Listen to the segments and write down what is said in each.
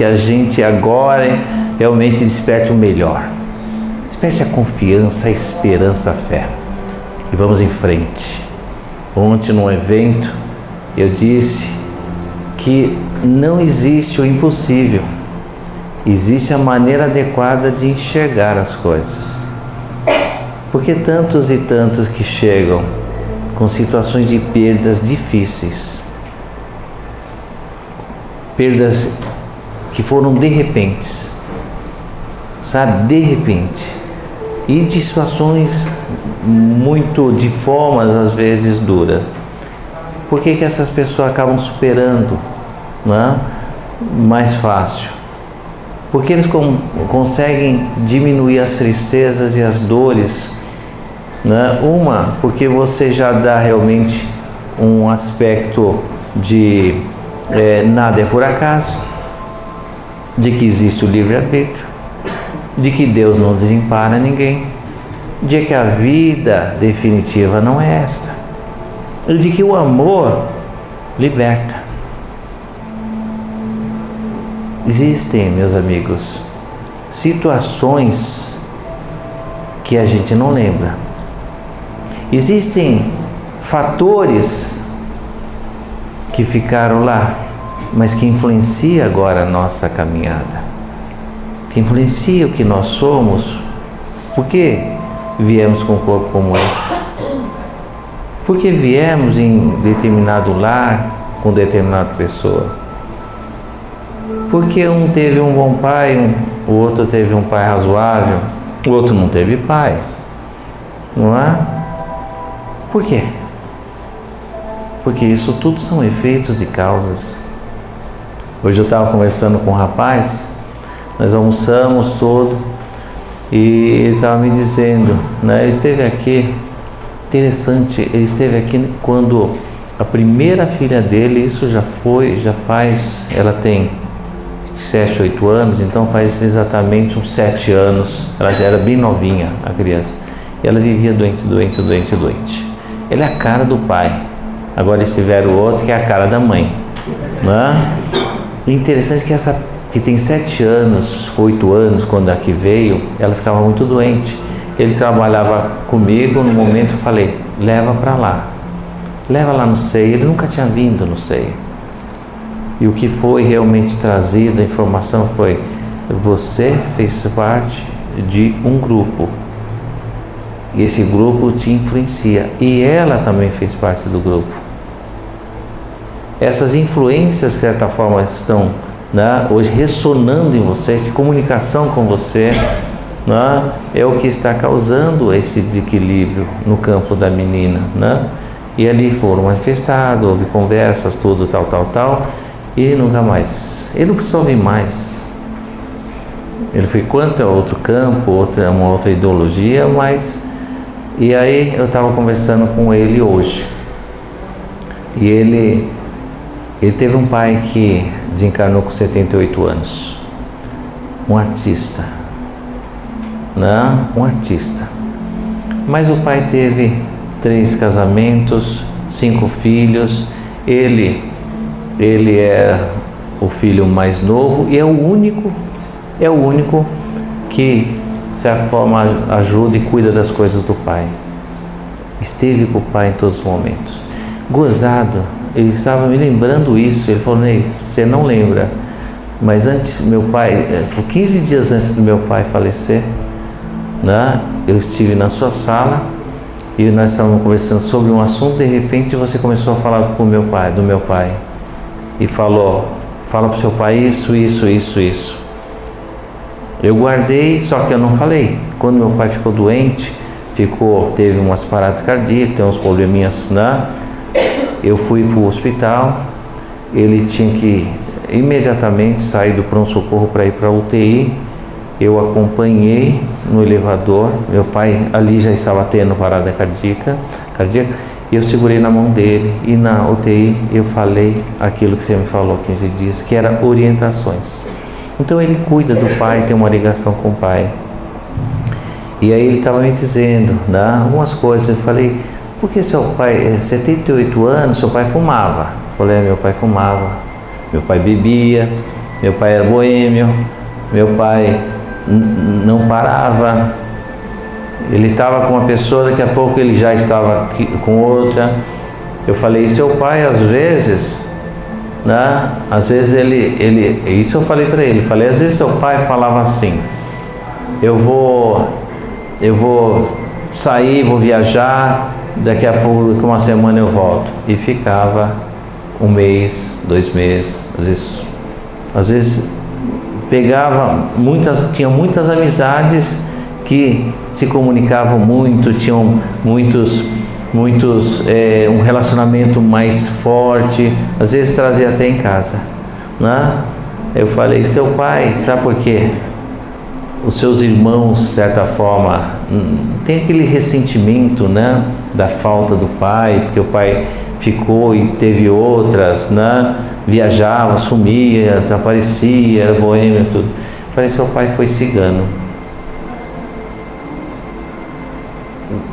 que a gente agora realmente desperte o melhor. Desperte a confiança, a esperança, a fé. E vamos em frente. Ontem, num evento, eu disse que não existe o impossível. Existe a maneira adequada de enxergar as coisas. Porque tantos e tantos que chegam com situações de perdas difíceis, perdas que foram de repente, sabe, de repente, e de situações de formas às vezes duras. Por que essas pessoas acabam superando, né, mais fácil? Porque eles conseguem diminuir as tristezas e as dores, né? Uma, porque você já dá realmente um aspecto de nada é por acaso, de que existe o livre-arbítrio, de que Deus não desampara ninguém, de que a vida definitiva não é esta, e de que o amor liberta. Existem, meus amigos, situações que a gente não lembra. Existem fatores que ficaram lá, mas que influenciam agora a nossa caminhada, que influenciam o que nós somos. Por que viemos com um corpo como esse? Por que viemos em determinado lar com determinada pessoa? Porque um teve um bom pai, o outro teve um pai razoável, o outro não teve pai, não é? Por quê? Porque isso tudo são efeitos de causas. Hoje eu estava conversando com um rapaz, nós almoçamos todo, e ele estava me dizendo, né, ele esteve aqui, interessante, ele esteve aqui quando a primeira filha dele, isso já faz, ela tem 7, 8 anos, então faz exatamente uns 7 anos, ela já era bem novinha, a criança, e ela vivia doente. Ele é a cara do pai, agora eles tiveram o outro que é a cara da mãe, né? E interessante que essa que tem 7 anos, 8 anos, quando aqui veio, ela ficava muito doente. Ele trabalhava comigo, no momento eu falei, leva para lá, leva lá no SEI. Ele nunca tinha vindo no SEI. E o que foi realmente trazido, a informação foi, você fez parte de um grupo, e esse grupo te influencia, e ela também fez parte do grupo. Essas influências, de certa forma, estão, né, hoje ressonando em você, essa comunicação com você, né, é o que está causando esse desequilíbrio no campo da menina, né? E ali foram manifestados, houve conversas, tudo, tal, e nunca mais. Ele não precisou vir mais. Ele frequenta outro campo, uma outra ideologia, mas... E aí eu estava conversando com ele hoje. E ele teve um pai que desencarnou com 78 anos. Um artista. Né? Um artista. Mas o pai teve 3 casamentos, 5 filhos. Ele é o filho mais novo e é o único que, de certa forma, ajuda e cuida das coisas do pai. Esteve com o pai em todos os momentos. Gozado, ele estava me lembrando isso. Ele falou, Ney, você não lembra, mas antes, meu pai, 15 dias antes do meu pai falecer, né, eu estive na sua sala e nós estávamos conversando sobre um assunto. De repente você começou a falar do meu pai. E falou, fala para o seu pai isso. Eu guardei, só que eu não falei. Quando meu pai ficou doente, teve umas paradas cardíacas, tem uns probleminhas, né? Eu fui para o hospital, ele tinha que imediatamente sair do pronto-socorro para ir para a UTI. Eu acompanhei no elevador, meu pai ali já estava tendo parada cardíaca, e eu segurei na mão dele, e na UTI eu falei aquilo que você me falou há 15 dias, que eram orientações. Então ele cuida do pai, tem uma ligação com o pai. E aí ele estava me dizendo, né, algumas coisas. Eu falei, por que seu pai, 78 anos, seu pai fumava? Eu falei, meu pai fumava, meu pai bebia, Meu pai era boêmio, meu pai não parava. Ele estava com uma pessoa, daqui a pouco ele já estava com outra. Eu falei, seu pai às vezes, né? Às vezes isso eu falei para ele, falei, às vezes seu pai falava assim, eu vou sair, vou viajar, daqui a pouco, com uma semana eu volto. E ficava 1 mês, 2 meses, às vezes pegava tinha muitas amizades que se comunicavam muito, tinham um relacionamento mais forte, às vezes trazia até em casa, né? Eu falei, seu pai, sabe por quê? Os seus irmãos, de certa forma, tem aquele ressentimento, né, da falta do pai, porque o pai ficou e teve outras, né? Viajava, sumia, desaparecia, era boêmio, tudo. Eu falei, seu pai foi cigano.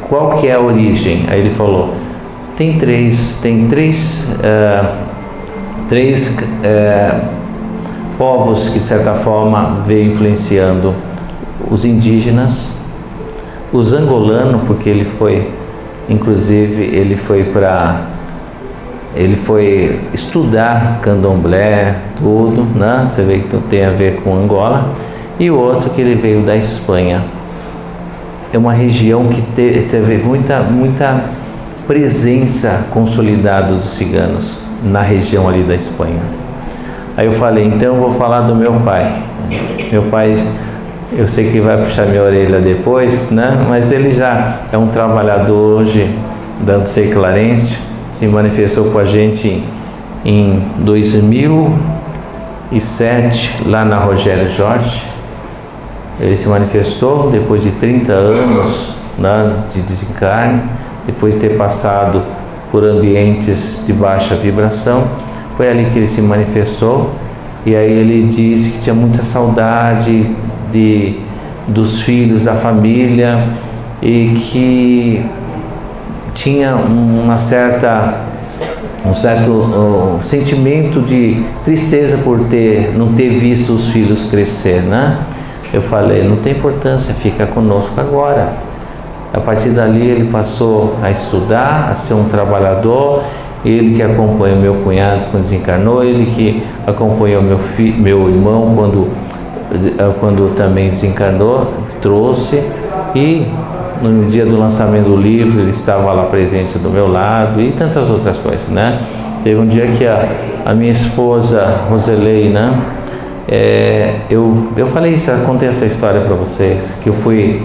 Qual que é a origem? Aí ele falou, tem três povos que de certa forma veio influenciando: os indígenas, os angolanos, porque ele foi estudar candomblé, tudo, né? Você vê que tem a ver com Angola. E o outro que ele veio da Espanha. É uma região que teve muita presença consolidada dos ciganos na região ali da Espanha. Aí eu falei, então eu vou falar do meu pai. Meu pai, eu sei que vai puxar minha orelha depois, né? Mas ele já é um trabalhador hoje da Sei Clarente, se manifestou com a gente em 2007, lá na Rogério Jorge. Ele se manifestou depois de 30 anos, né, de desencarne, depois de ter passado por ambientes de baixa vibração. Foi ali que ele se manifestou, e aí ele disse que tinha muita saudade dos filhos, da família, e que tinha um certo sentimento de tristeza por não ter visto os filhos crescer, né? Eu falei, não tem importância, fica conosco agora. A partir dali ele passou a estudar, a ser um trabalhador. Ele que acompanha o meu cunhado quando desencarnou, ele que acompanhou meu irmão quando também desencarnou, trouxe, e no dia do lançamento do livro ele estava lá presente do meu lado, e tantas outras coisas, né? Teve um dia que a minha esposa Roselei, né? Eu falei isso, contei essa história para vocês, que eu fui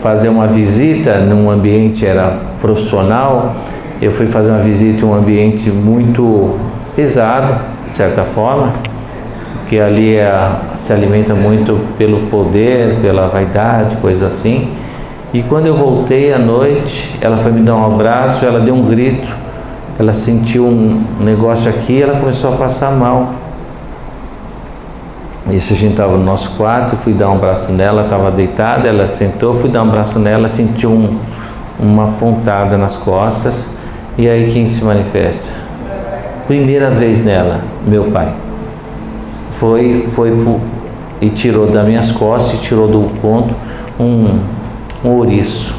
fazer uma visita num ambiente, era profissional. Eu fui fazer uma visita em um ambiente muito pesado, de certa forma, porque ali se alimenta muito pelo poder, pela vaidade, coisa assim. E quando eu voltei à noite, ela foi me dar um abraço, ela deu um grito, ela sentiu um negócio aqui, ela começou a passar mal. Isso, a gente estava no nosso quarto, fui dar um abraço nela, estava deitada, ela sentou, fui dar um abraço nela, sentiu uma pontada nas costas. E aí quem se manifesta? Primeira vez nela, meu pai. Foi e tirou das minhas costas, tirou do ponto um ouriço.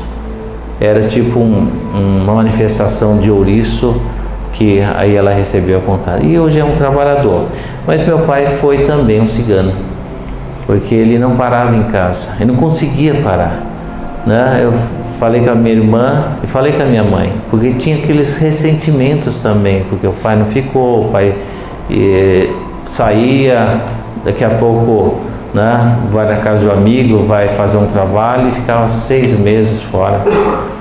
Era tipo uma manifestação de ouriço, que aí ela recebeu a pontada. E hoje é um trabalhador. Mas meu pai foi também um cigano, porque ele não parava em casa, ele não conseguia parar, né? Eu falei com a minha irmã e falei com a minha mãe, porque tinha aqueles ressentimentos também, porque o pai não ficou, o pai saía, daqui a pouco, né, vai na casa do amigo, vai fazer um trabalho e ficava 6 meses fora.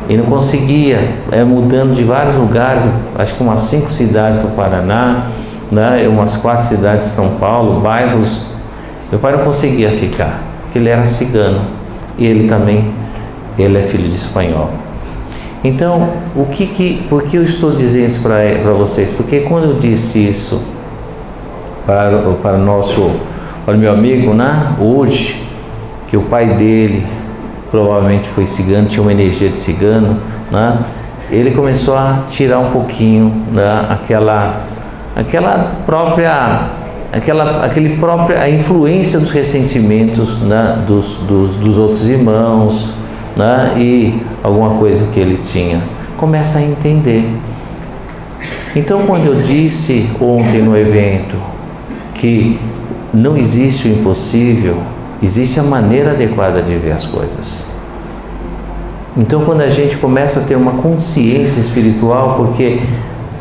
E não conseguia, mudando de vários lugares, acho que umas 5 cidades do Paraná, né, umas 4 cidades de São Paulo, bairros. Meu pai não conseguia ficar, porque ele era cigano, e ele é filho de espanhol. Então, por que eu estou dizendo isso para vocês? Porque quando eu disse isso para o meu amigo, né, hoje, que o pai dele provavelmente foi cigano, tinha uma energia de cigano, né? Ele começou a tirar um pouquinho, né, aquela própria a influência dos ressentimentos, né, dos outros irmãos, né, e alguma coisa que ele tinha. Começa a entender. Então, quando eu disse ontem no evento que não existe o impossível, existe a maneira adequada de ver as coisas. Então, quando a gente começa a ter uma consciência espiritual, porque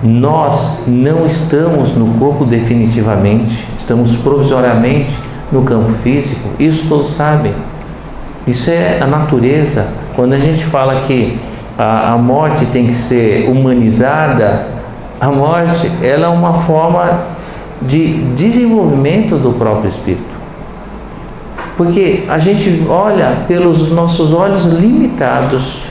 nós não estamos no corpo definitivamente, estamos provisoriamente no campo físico, isso todos sabem. Isso é a natureza. Quando a gente fala que a morte tem que ser humanizada, a morte ela é uma forma de desenvolvimento do próprio espírito. Porque a gente olha pelos nossos olhos limitados.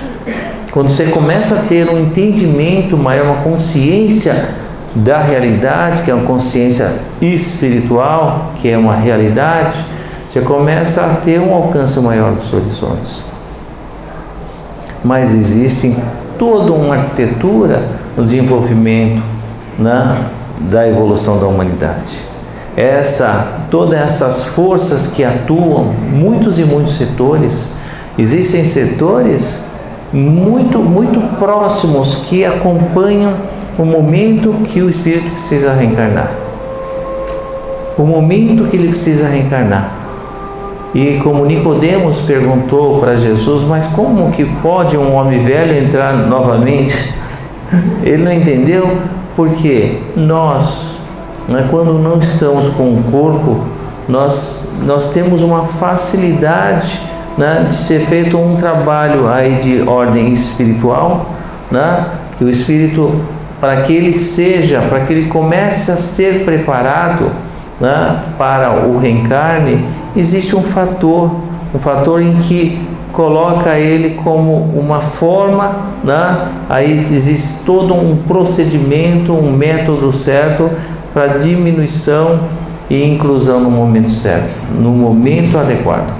Quando você começa a ter um entendimento maior, uma consciência da realidade, que é uma consciência espiritual, que é uma realidade, você começa a ter um alcance maior dos horizontes. Mas existe toda uma arquitetura no desenvolvimento, né, da evolução da humanidade. Todas essas forças que atuam, muitos e muitos setores, existem setores muito próximos que acompanham o momento que o espírito precisa reencarnar. O momento que ele precisa reencarnar. E como Nicodemos perguntou para Jesus, mas como que pode um homem velho entrar novamente? Ele não entendeu, porque nós, quando não estamos com o corpo, nós temos uma facilidade, né, de ser feito um trabalho aí de ordem espiritual, né, que o espírito, para que ele comece a ser preparado, né, para o reencarne, existe um fator em que coloca ele como uma forma, né, aí existe todo um procedimento, um método certo para diminuição e inclusão no momento certo, no momento adequado.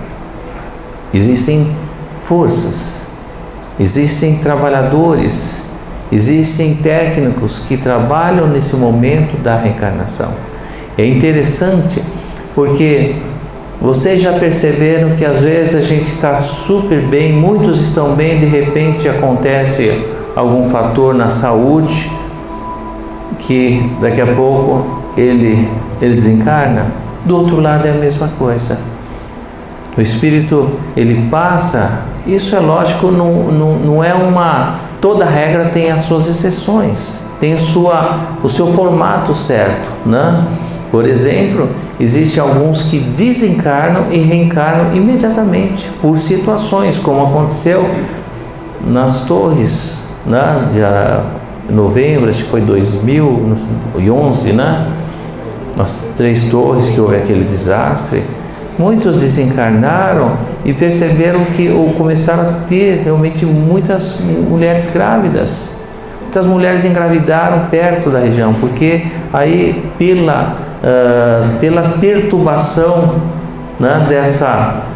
Existem forças, existem trabalhadores, existem técnicos que trabalham nesse momento da reencarnação. É interessante porque vocês já perceberam que às vezes a gente está super bem, muitos estão bem, de repente acontece algum fator na saúde que daqui a pouco ele desencarna. Do outro lado é a mesma coisa. O espírito, ele passa, isso é lógico, não é toda regra tem as suas exceções, tem o seu formato certo, né? Por exemplo, existem alguns que desencarnam e reencarnam imediatamente, por situações, como aconteceu nas torres, né? De novembro, acho que foi 2011, né? Nas 3 torres que houve aquele desastre. Muitos desencarnaram e perceberam ou começaram a ter realmente muitas mulheres grávidas. Muitas mulheres engravidaram perto da região, porque aí pela perturbação, né,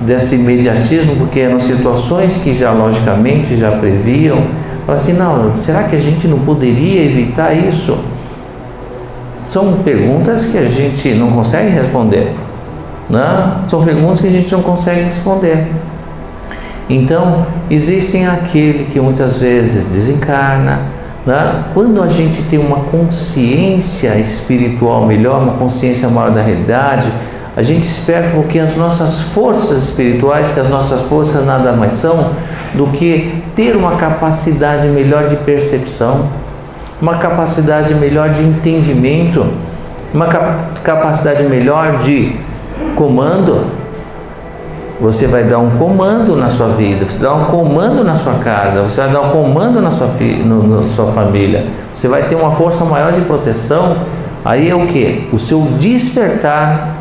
desse imediatismo, porque eram situações que já logicamente já previam, fala assim, não, será que a gente não poderia evitar isso? São perguntas que a gente não consegue responder. São perguntas que a gente não consegue responder. Então, existem aquele que muitas vezes desencarna, né? Quando a gente tem uma consciência espiritual melhor, uma consciência maior da realidade, a gente desperta um pouquinho as nossas forças espirituais, que as nossas forças nada mais são do que ter uma capacidade melhor de percepção, uma capacidade melhor de entendimento, uma capacidade melhor de comando. Você vai dar um comando na sua vida, você dá um comando na sua casa, você vai dar um comando na sua família, você vai ter uma força maior de proteção. Aí é o que? O seu despertar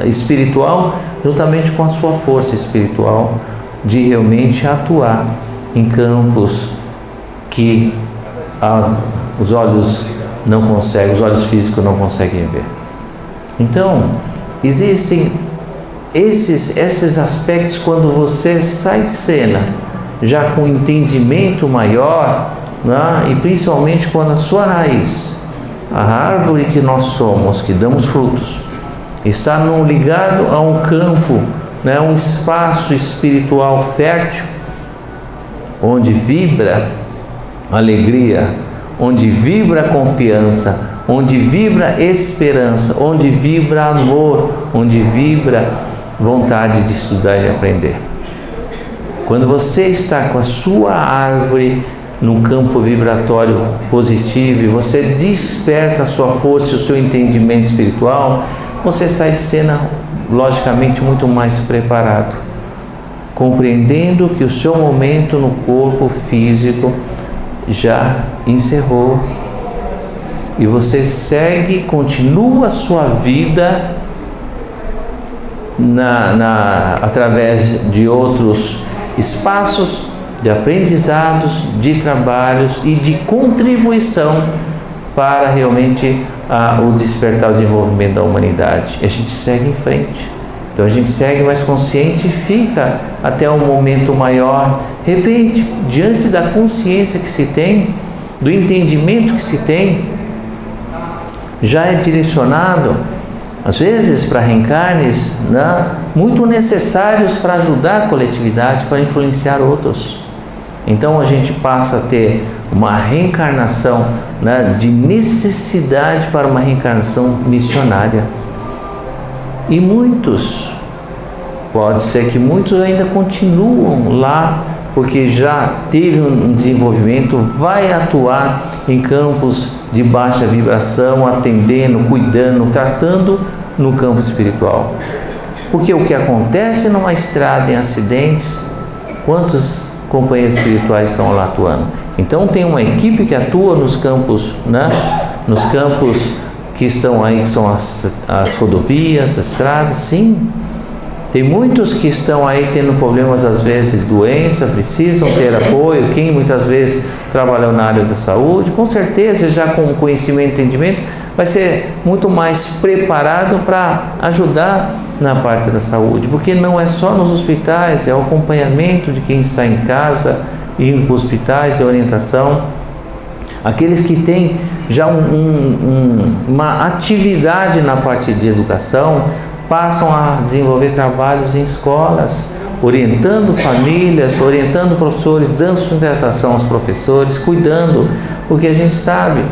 espiritual, juntamente com a sua força espiritual, de realmente atuar em campos que os olhos não conseguem, os olhos físicos não conseguem ver. Então, existem esses aspectos quando você sai de cena já com entendimento maior, né? E principalmente quando a sua raiz, a árvore que nós somos, que damos frutos, está ligado a um campo, né, um espaço espiritual fértil, onde vibra alegria, onde vibra confiança, onde vibra esperança, onde vibra amor, onde vibra vontade de estudar e aprender. Quando você está com a sua árvore no campo vibratório positivo e você desperta a sua força e o seu entendimento espiritual, você sai de cena logicamente muito mais preparado, compreendendo que o seu momento no corpo físico já encerrou e você continua a sua vida através de outros espaços de aprendizados, de trabalhos e de contribuição para realmente o despertar, o desenvolvimento da humanidade. A gente segue em frente. Então a gente segue mais consciente e fica até um momento maior. De repente, diante da consciência que se tem, do entendimento que se tem, já é direcionado, às vezes, para reencarnes, né, muito necessários para ajudar a coletividade, para influenciar outros. Então a gente passa a ter uma reencarnação, né, de necessidade para uma reencarnação missionária. E muitos, pode ser que muitos ainda continuam lá, porque já teve um desenvolvimento, vai atuar em campos de baixa vibração, atendendo, cuidando, tratando no campo espiritual. Porque o que acontece numa estrada, em acidentes, quantos companheiros espirituais estão lá atuando? Então tem uma equipe que atua nos campos, né? Nos campos que estão aí, que são as rodovias, as estradas, sim. Tem muitos que estão aí tendo problemas, às vezes, de doença, precisam ter apoio. Quem muitas vezes trabalhou na área da saúde, com certeza, já com conhecimento e entendimento, vai ser muito mais preparado para ajudar na parte da saúde, porque não é só nos hospitais, é o acompanhamento de quem está em casa, indo para os hospitais, é orientação. Aqueles que têm já uma atividade na parte de educação, passam a desenvolver trabalhos em escolas, orientando famílias, orientando professores, dando sustentação aos professores, cuidando, porque a gente sabe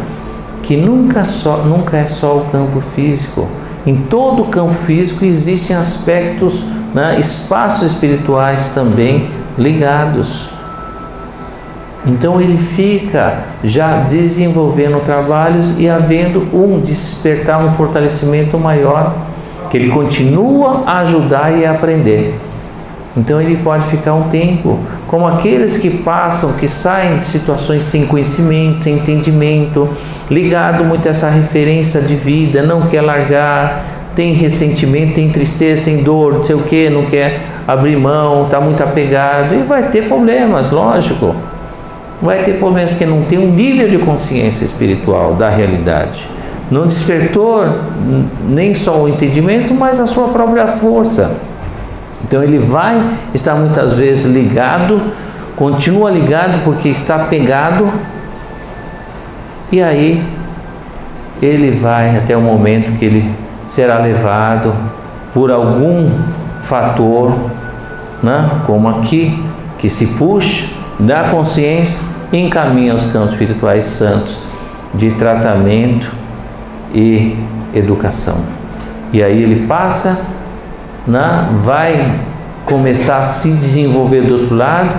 que nunca é só o campo físico. Em todo o campo físico existem aspectos, né, espaços espirituais também ligados. Então ele fica já desenvolvendo trabalhos e havendo um despertar, um fortalecimento maior, que ele continua a ajudar e a aprender. Então ele pode ficar um tempo, como aqueles que passam, que saem de situações sem conhecimento, sem entendimento, ligado muito a essa referência de vida, não quer largar, tem ressentimento, tem tristeza, tem dor, não sei o que, não quer abrir mão, está muito apegado, e vai ter problemas, lógico. Vai ter problemas porque não tem um nível de consciência espiritual da realidade. Não despertou nem só o entendimento, mas a sua própria força. Então ele vai estar muitas vezes ligado, continua ligado porque está pegado, e aí ele vai até o momento que ele será levado por algum fator, né, como aqui, que se puxa da consciência e encaminha aos campos espirituais santos de tratamento e educação. E aí ele passa, né, vai começar a se desenvolver do outro lado.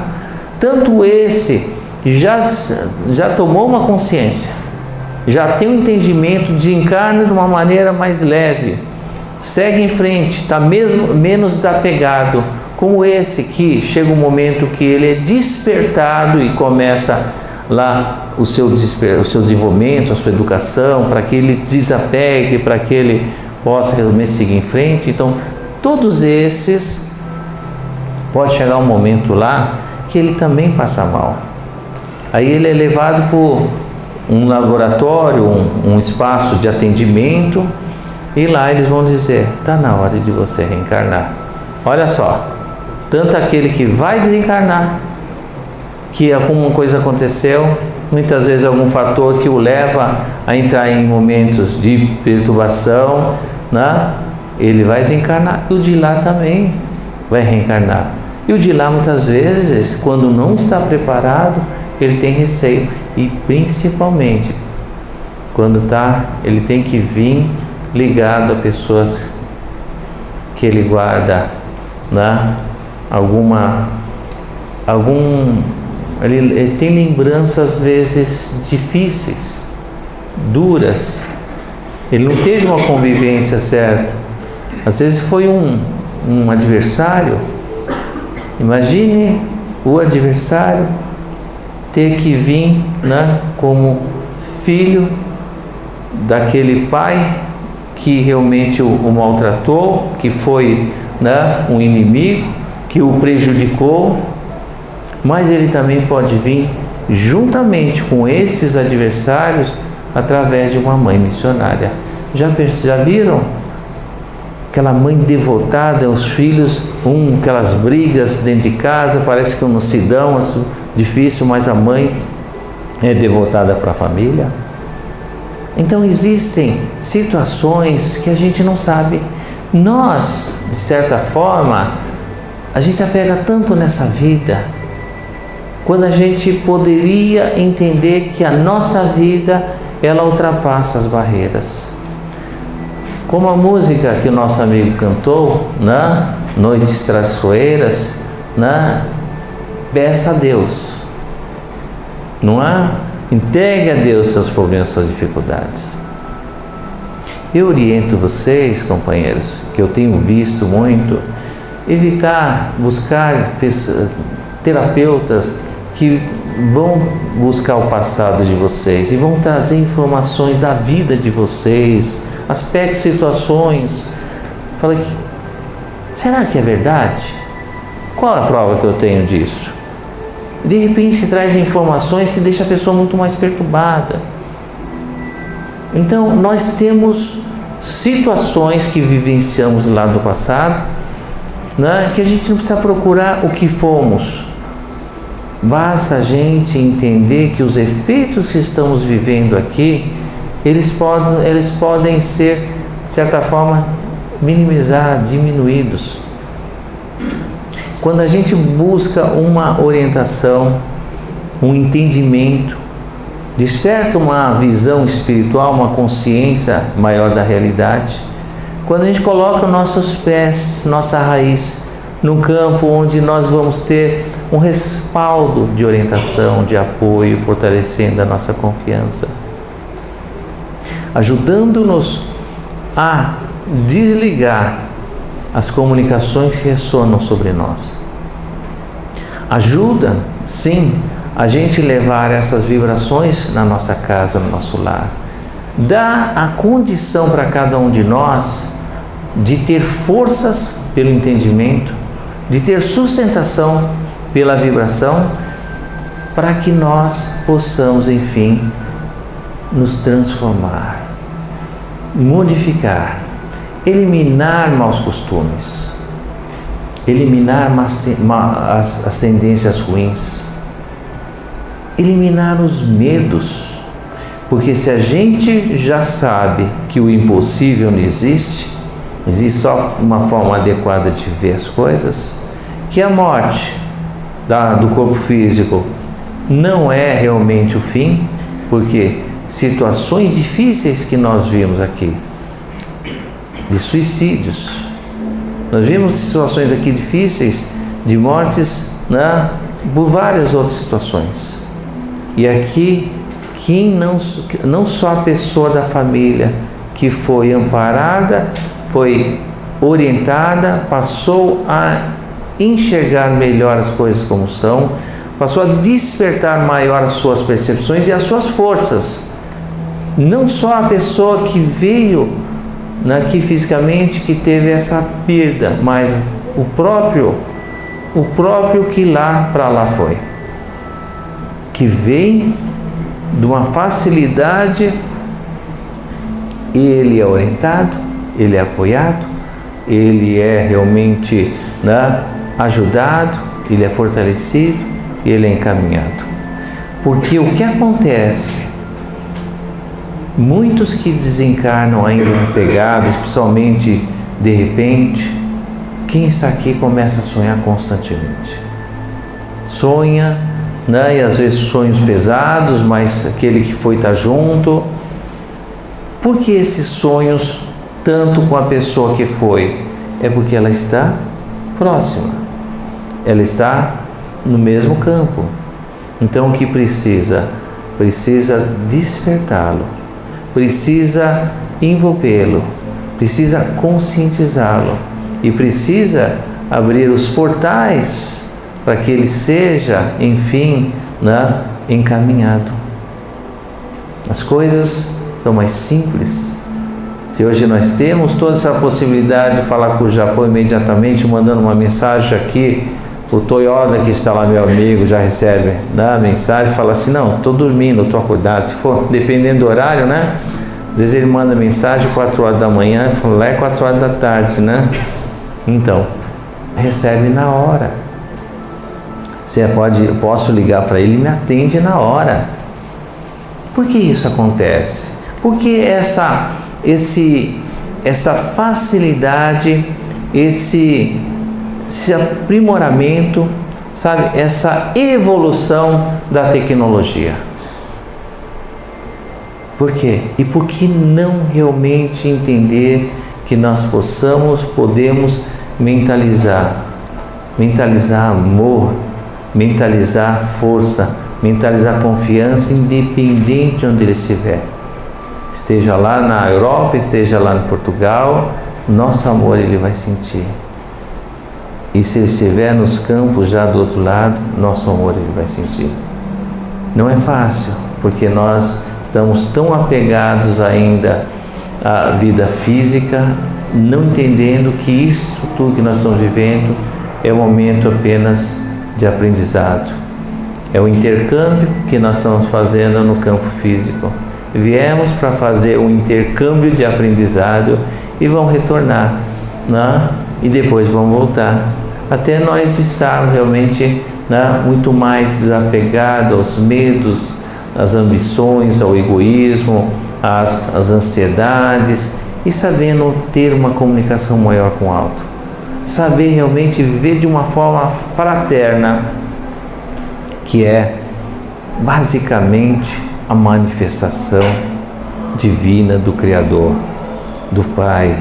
Tanto esse já tomou uma consciência, já tem um entendimento, desencarna de uma maneira mais leve, segue em frente, está menos desapegado, como esse que chega um momento que ele é despertado e começa lá o seu desenvolvimento, a sua educação, para que ele desapegue, para que ele possa realmente seguir em frente. Então, todos esses, pode chegar um momento lá que ele também passa mal. Aí ele é levado por um laboratório, um espaço de atendimento, e lá eles vão dizer, está na hora de você reencarnar. Olha só, tanto aquele que vai desencarnar, que alguma coisa aconteceu, muitas vezes algum fator que o leva a entrar em momentos de perturbação, né? ele vai desencarnar e o de lá também vai reencarnar. E o de lá, muitas vezes, quando não está preparado, ele tem receio. E principalmente, quando ele tem que vir ligado a pessoas que ele guarda, né? Ele tem lembranças, às vezes, difíceis, duras. Ele não teve uma convivência certa. Às vezes foi um adversário. Imagine o adversário ter que vir, né, como filho daquele pai que realmente o maltratou, que foi, né, um inimigo, que o prejudicou, mas ele também pode vir juntamente com esses adversários através de uma mãe missionária. Já viram? Aquela mãe devotada aos filhos, aquelas brigas dentro de casa, parece que não se dão, é difícil, mas a mãe é devotada para a família. Então existem situações que a gente não sabe. Nós, de certa forma, a gente se apega tanto nessa vida, quando a gente poderia entender que a nossa vida, ela ultrapassa as barreiras. Como a música que o nosso amigo cantou, né? Noites Traiçoeiras, né? Peça a Deus, não é? Entregue a Deus seus problemas, suas dificuldades. Eu oriento vocês, companheiros, que eu tenho visto muito, evitar buscar terapeutas que vão buscar o passado de vocês e vão trazer informações da vida de vocês, aspectos, situações. Fala que, será que é verdade? Qual a prova que eu tenho disso? De repente traz informações que deixam a pessoa muito mais perturbada. Então nós temos situações que vivenciamos lá do passado, né, que a gente não precisa procurar o que fomos. Basta a gente entender que os efeitos que estamos vivendo aqui, eles podem ser, de certa forma, minimizados, diminuídos. Quando a gente busca uma orientação, um entendimento, desperta uma visão espiritual, uma consciência maior da realidade, quando a gente coloca nossos pés, nossa raiz, num campo onde nós vamos ter um respaldo de orientação, de apoio, fortalecendo a nossa confiança, ajudando-nos a desligar as comunicações que ressonam sobre nós. Ajuda, sim, a gente levar essas vibrações na nossa casa, no nosso lar. Dá a condição para cada um de nós de ter forças pelo entendimento, de ter sustentação pela vibração, para que nós possamos, enfim, nos transformar, modificar, eliminar maus costumes, eliminar as tendências ruins, eliminar os medos, porque se a gente já sabe que o impossível não existe, existe só uma forma adequada de ver as coisas, que a morte do corpo físico não é realmente o fim, porque situações difíceis que nós vimos aqui, de suicídios, nós vimos situações aqui difíceis de mortes, né, por várias outras situações. E aqui, não só a pessoa da família que foi amparada, foi orientada, passou a enxergar melhor as coisas como são, passou a despertar maior as suas percepções e as suas forças. Não só a pessoa que veio aqui fisicamente, que teve essa perda, mas o próprio que para lá foi, que vem de uma facilidade, ele é orientado, ele é apoiado, ele é realmente, né, ajudado, ele é fortalecido, ele é encaminhado. Porque o que acontece, muitos que desencarnam ainda pegados, principalmente de repente, quem está aqui começa a sonhar constantemente. Sonha, né? E às vezes sonhos pesados, mas aquele que foi estar junto. Por que esses sonhos tanto com a pessoa que foi? É porque ela está próxima. Ela está no mesmo campo. Então o que precisa? Precisa despertá-lo. Precisa envolvê-lo. Precisa conscientizá-lo. E precisa abrir os portais para que ele seja, enfim, né, encaminhado. As coisas são mais simples. Se hoje nós temos toda essa possibilidade de falar com o Japão imediatamente, mandando uma mensagem aqui, o Toyota que está lá, meu amigo, já recebe, né, a mensagem, fala assim, não, estou dormindo, estou acordado, se for, dependendo do horário, né? Às vezes ele manda mensagem 4 horas da manhã, fala, lá é 4 horas da tarde, né? Então, recebe na hora. Eu posso ligar para ele e me atende na hora. Por que isso acontece? Porque essa facilidade, esse aprimoramento, sabe, essa evolução da tecnologia. Por quê? E por que não realmente entender que nós podemos mentalizar amor, mentalizar força, mentalizar confiança, independente de onde ele estiver. Esteja lá na Europa, esteja lá em Portugal, nosso amor ele vai sentir. E se ele estiver nos campos já do outro lado, nosso amor ele vai sentir. Não é fácil, porque nós estamos tão apegados ainda à vida física, não entendendo que isso tudo que nós estamos vivendo é um momento apenas de aprendizado. É o intercâmbio que nós estamos fazendo no campo físico. Viemos para fazer um intercâmbio de aprendizado e vamos retornar, né? E depois vamos voltar. Até nós estarmos realmente, né, muito mais desapegados aos medos, às ambições, ao egoísmo, às ansiedades e sabendo ter uma comunicação maior com o alto. Saber realmente viver de uma forma fraterna, que é basicamente a manifestação divina do Criador, do Pai,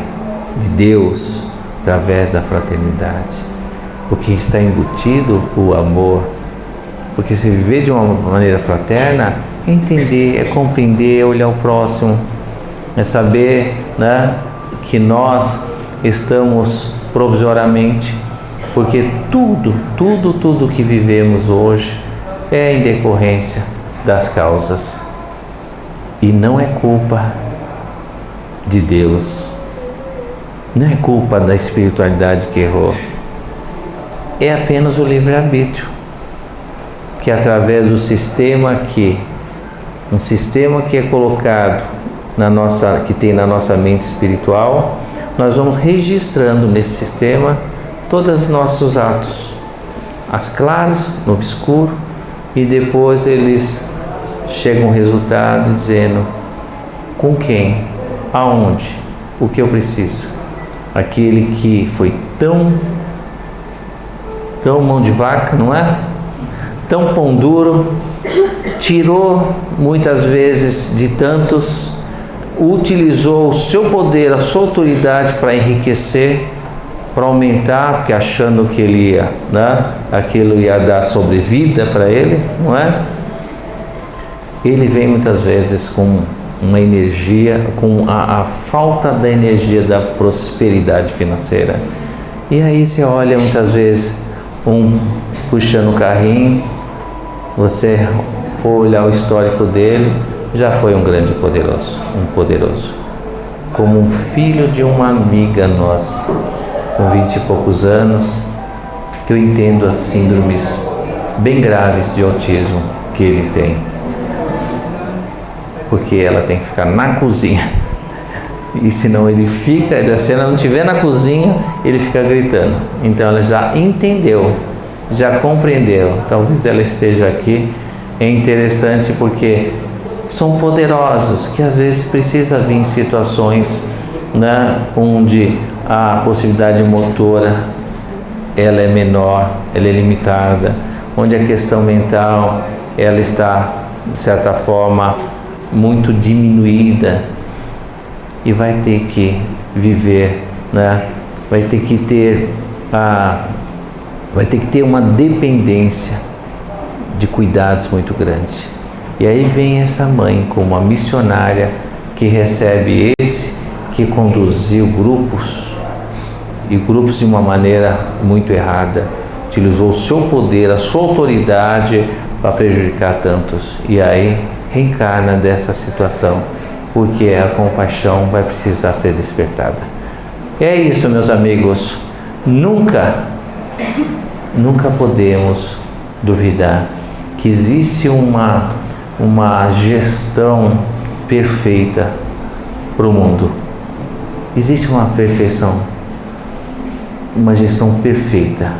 de Deus, através da fraternidade. Porque está embutido o amor. Porque se viver de uma maneira fraterna é entender, é compreender, é olhar o próximo, é saber, né, que nós estamos provisoriamente, porque tudo que vivemos hoje é em decorrência das causas e não é culpa de Deus, não é culpa da espiritualidade que errou, é apenas o livre-arbítrio, que através do sistema um sistema que é colocado que tem na nossa mente espiritual, nós vamos registrando nesse sistema todos os nossos atos, as claras, no obscuro, e depois eles chegam ao resultado dizendo com quem, aonde, o que eu preciso. Aquele que foi tão mão de vaca, não é? Tão pão duro, tirou muitas vezes de tantos, utilizou o seu poder, a sua autoridade para enriquecer, para aumentar, porque achando que ele ia, né, aquilo ia dar sobrevida para ele, não é? Ele vem muitas vezes com uma energia, com a falta da energia da prosperidade financeira. E aí você olha muitas vezes puxando o carrinho, você for olhar o histórico dele, já foi um grande poderoso, como um filho de uma amiga nossa, com 20 e poucos anos, que eu entendo as síndromes bem graves de autismo que ele tem, porque ela tem que ficar na cozinha, e senão se ela não estiver na cozinha, ele fica gritando. Então ela já entendeu, já compreendeu. Talvez ela esteja aqui. É interessante porque são poderosos, que às vezes precisa vir em situações, né, onde a possibilidade motora ela é menor, ela é limitada, onde a questão mental ela está, de certa forma, muito diminuída, e vai ter que viver, né? Vai ter que ter uma dependência de cuidados muito grande. E aí vem essa mãe como uma missionária que recebe esse que conduziu grupos, e grupos de uma maneira muito errada, utilizou o seu poder, a sua autoridade para prejudicar tantos, e aí reencarna dessa situação, porque a compaixão vai precisar ser despertada. E é isso, meus amigos, nunca podemos duvidar que existe uma gestão perfeita para o mundo. Existe uma perfeição, uma gestão perfeita.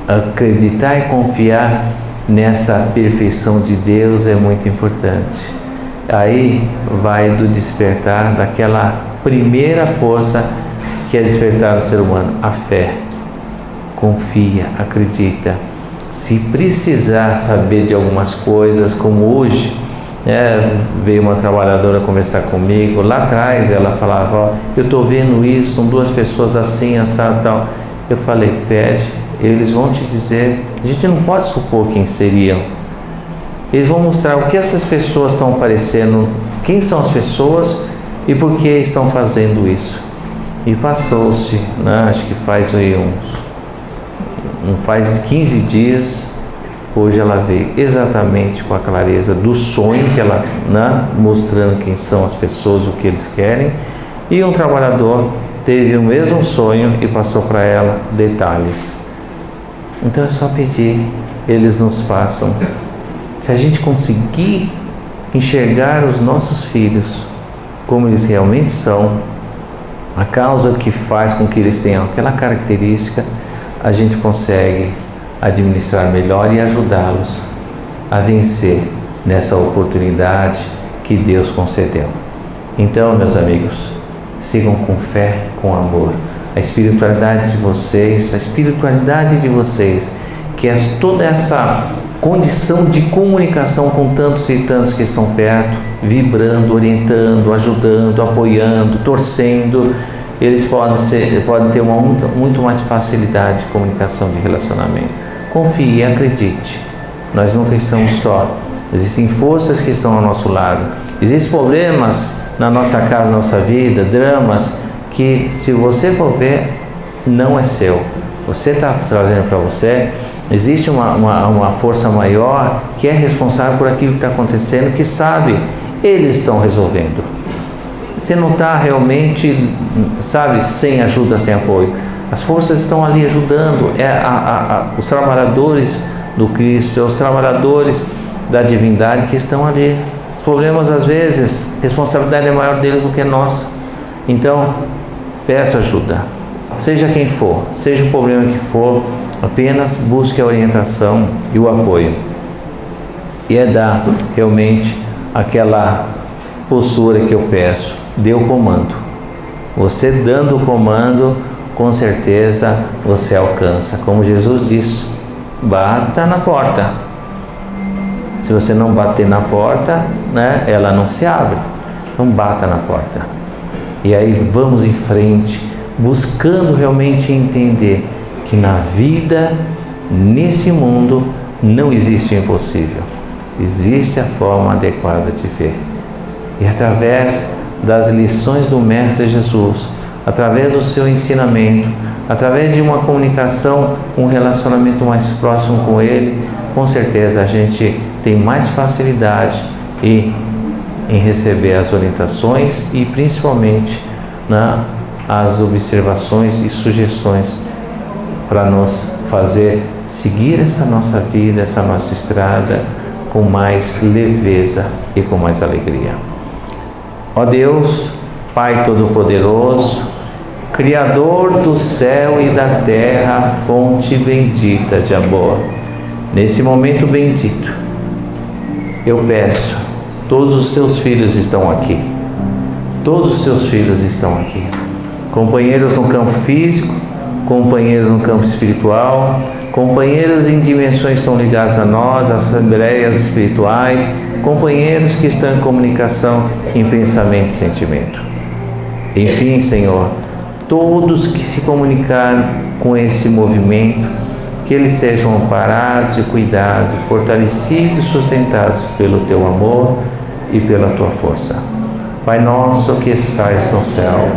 Acreditar e confiar nessa perfeição de Deus é muito importante. Aí vai do despertar daquela primeira força que é despertar no ser humano, a fé. Confia, acredita. Se precisar saber de algumas coisas, como hoje, veio uma trabalhadora conversar comigo, lá atrás ela falava, ó, eu estou vendo isso, são duas pessoas assim, assado, tal. Eu falei, pede, eles vão te dizer, a gente não pode supor quem seriam. Eles vão mostrar o que essas pessoas estão parecendo, quem são as pessoas e por que estão fazendo isso. E passou-se, né, acho que faz faz 15 dias, hoje ela veio exatamente com a clareza do sonho que ela, né, mostrando quem são as pessoas, o que eles querem, e um trabalhador teve o mesmo sonho e passou para ela detalhes. Então é só pedir, eles nos passam. Se a gente conseguir enxergar os nossos filhos como eles realmente são, a causa que faz com que eles tenham aquela característica, a gente consegue administrar melhor e ajudá-los a vencer nessa oportunidade que Deus concedeu. Então, meus amigos, sigam com fé, com amor. A espiritualidade de vocês, que é toda essa condição de comunicação com tantos e tantos que estão perto, vibrando, orientando, ajudando, apoiando, torcendo, eles podem ter muito mais facilidade de comunicação, de relacionamento. Confie e acredite, nós nunca estamos só, existem forças que estão ao nosso lado, existem problemas na nossa casa, na nossa vida, dramas, que se você for ver, não é seu, você está trazendo para você. Existe uma força maior que é responsável por aquilo que está acontecendo, que sabe, eles estão resolvendo. Você não está realmente, sabe, sem ajuda, sem apoio. As forças estão ali ajudando, os trabalhadores do Cristo, os trabalhadores da divindade que estão ali. Os problemas, às vezes, a responsabilidade é maior deles do que nossa. Então, peça ajuda. Seja quem for, seja o problema que for, apenas busque a orientação e o apoio. E é dar realmente aquela postura que eu peço, dê o comando. Você dando o comando, com certeza você alcança. Como Jesus disse, bata na porta. Se você não bater na porta, né, ela não se abre. Então bata na porta. E aí vamos em frente, buscando realmente entender que na vida, nesse mundo, não existe o impossível. Existe a forma adequada de ver. E através das lições do Mestre Jesus, através do seu ensinamento, através de uma comunicação, um relacionamento mais próximo com Ele, com certeza a gente tem mais facilidade em receber as orientações e principalmente as observações e sugestões para nos fazer seguir essa nossa vida, essa nossa estrada com mais leveza e com mais alegria. Ó Deus, Pai Todo-Poderoso, Criador do céu e da terra, fonte bendita de amor, nesse momento bendito, eu peço, todos os teus filhos estão aqui, todos os teus filhos estão aqui, companheiros no campo físico, companheiros no campo espiritual, companheiros em dimensões tão ligadas a nós, assembleias espirituais, companheiros que estão em comunicação em pensamento e sentimento. Enfim, Senhor, todos que se comunicaram com esse movimento, que eles sejam amparados e cuidados, fortalecidos e sustentados pelo Teu amor e pela Tua força. Pai nosso que estais no céu,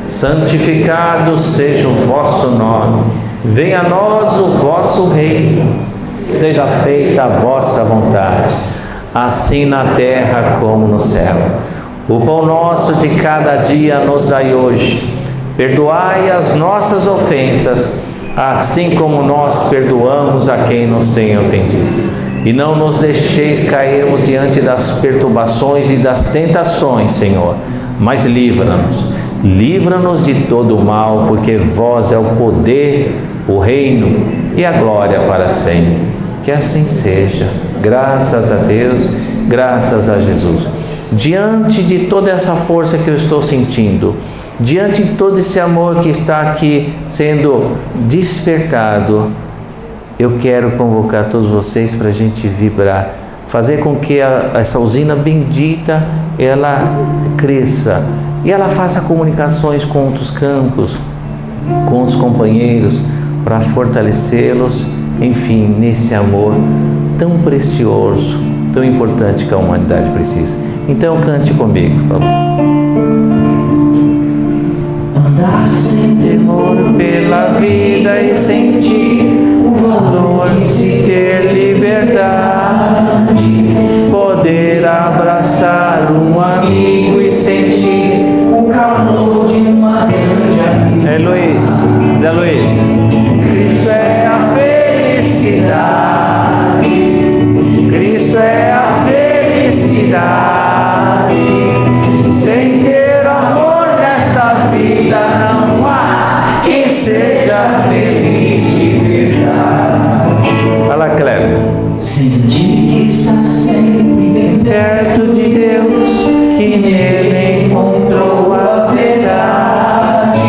santificado seja o vosso nome, venha a nós o vosso reino, seja feita a vossa vontade, assim na terra como no céu. O pão nosso de cada dia nos dai hoje, perdoai as nossas ofensas, assim como nós perdoamos a quem nos tem ofendido. E não nos deixeis cairmos diante das perturbações e das tentações, Senhor, mas livra-nos. Livra-nos de todo o mal, porque vós é o poder, o reino e a glória para sempre. Que assim seja. Graças a Deus, graças a Jesus. Diante de toda essa força que eu estou sentindo, diante de todo esse amor que está aqui sendo despertado, eu quero convocar todos vocês para a gente vibrar, fazer com que essa usina bendita, ela cresça e ela faça comunicações com outros campos, com os companheiros, para fortalecê-los, enfim, nesse amor tão precioso, tão importante que a humanidade precisa. Então cante comigo, por favor. Andar sem temor pela vida e sentir o valor de se ter liberdade, poder abraçar um amigo e sentir o calor de uma grande amizade. É Luiz, Zé Luiz. Cristo é a felicidade, Cristo é a felicidade. Sem ter amor nesta vida não há quem seja feliz de verdade. Fala, Cléber. Sentir que está sempre bem perto de Deus, que nele encontrou a verdade.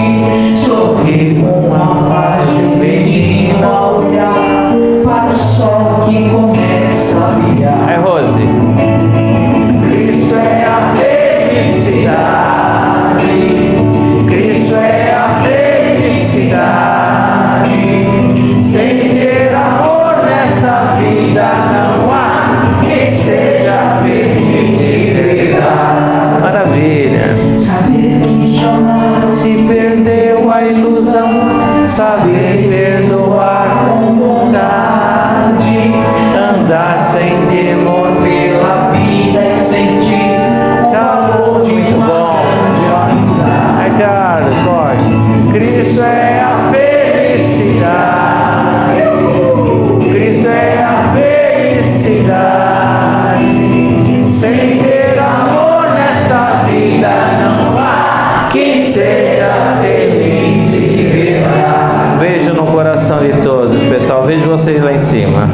Sorrir com a paz de um menino ao olhar para o sol que começa a brilhar. Aí, Rose. Cristo é a felicidade, Cristo é a felicidade. Sem ter amor nesta vida não há quem seja feliz de verdade. Maravilha. Saber que jamais se perdeu a ilusão, saber perdoar com bondade, andar sem temor pela vida e sentir calor de uma grande amizade. É Carlos, pode. Cristo é a felicidade, Cristo é a felicidade. Sem ter amor nesta vida não há quem seja feliz de verdade. Beijo no coração de todos, pessoal. Vejo vocês lá em cima.